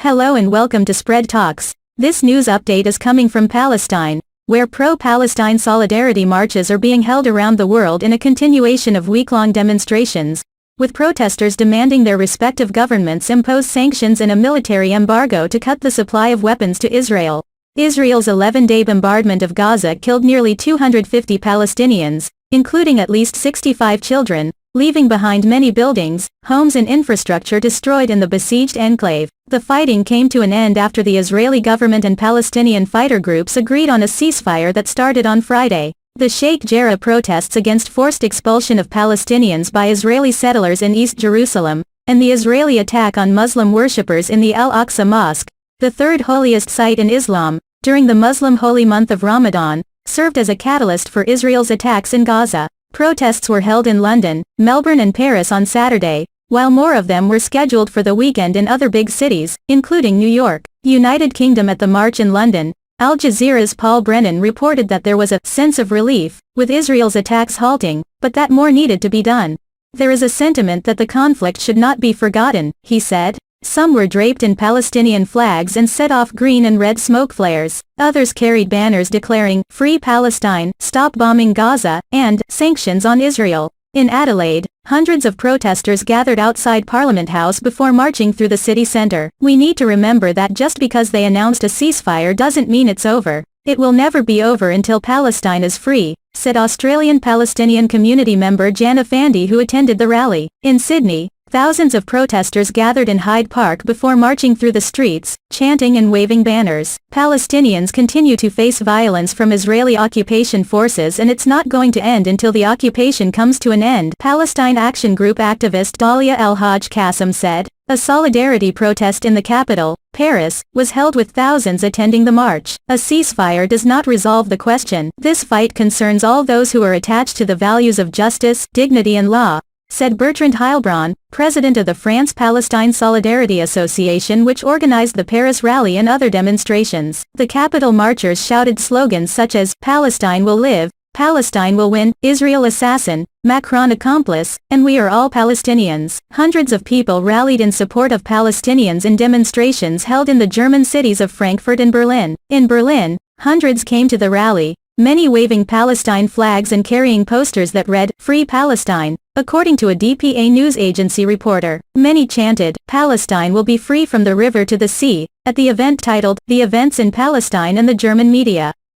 Hello and welcome to Spread Talks. This news update is coming from Palestine, where pro-Palestine solidarity marches are being held around the world in a continuation of week-long demonstrations, with protesters demanding their respective governments impose sanctions and a military embargo to cut the supply of weapons to Israel. Israel's 11-day bombardment of Gaza killed nearly 250 Palestinians, including at least 65 children, leaving behind many buildings, homes and infrastructure destroyed in the besieged enclave. The fighting came to an end after the Israeli government and Palestinian fighter groups agreed on a ceasefire that started on Friday. The Sheikh Jarrah protests against forced expulsion of Palestinians by Israeli settlers in East Jerusalem, and the Israeli attack on Muslim worshippers in the Al-Aqsa Mosque, the third holiest site in Islam, during the Muslim holy month of Ramadan, served as a catalyst for Israel's attacks in Gaza. Protests were held in London, Melbourne and Paris on Saturday, while more of them were scheduled for the weekend in other big cities, including New York. United Kingdom. At the march in London, Al Jazeera's Paul Brennan reported that there was a sense of relief, with Israel's attacks halting, but that more needed to be done. There is a sentiment that the conflict should not be forgotten, he said. Some were draped in Palestinian flags and set off green and red smoke flares. Others carried banners declaring, "Free Palestine, Stop Bombing Gaza," and "Sanctions on Israel." In Adelaide, hundreds of protesters gathered outside Parliament House before marching through the city centre. "We need to remember that just because they announced a ceasefire doesn't mean it's over. It will never be over until Palestine is free," said Australian Palestinian community member Jana Fandy, who attended the rally. In Sydney, thousands of protesters gathered in Hyde Park before marching through the streets, chanting and waving banners. Palestinians continue to face violence from Israeli occupation forces, and it's not going to end until the occupation comes to an end, Palestine Action Group activist Dalia El-Haj Qasem said. A solidarity protest in the capital, Paris, was held with thousands attending the march. "A ceasefire does not resolve the question. This fight concerns all those who are attached to the values of justice, dignity and law," said Bertrand Heilbronn, president of the France-Palestine Solidarity Association, which organized the Paris rally and other demonstrations. The capital marchers shouted slogans such as, "Palestine will live," "Palestine will win," "Israel assassin," "Macron accomplice," and "We are all Palestinians." Hundreds of people rallied in support of Palestinians in demonstrations held in the German cities of Frankfurt and Berlin. In Berlin, hundreds came to the rally, many waving Palestine flags and carrying posters that read, "Free Palestine," according to a DPA news agency reporter. Many chanted, "Palestine will be free from the river to the sea," at the event titled, "The Events in Palestine and the German Media."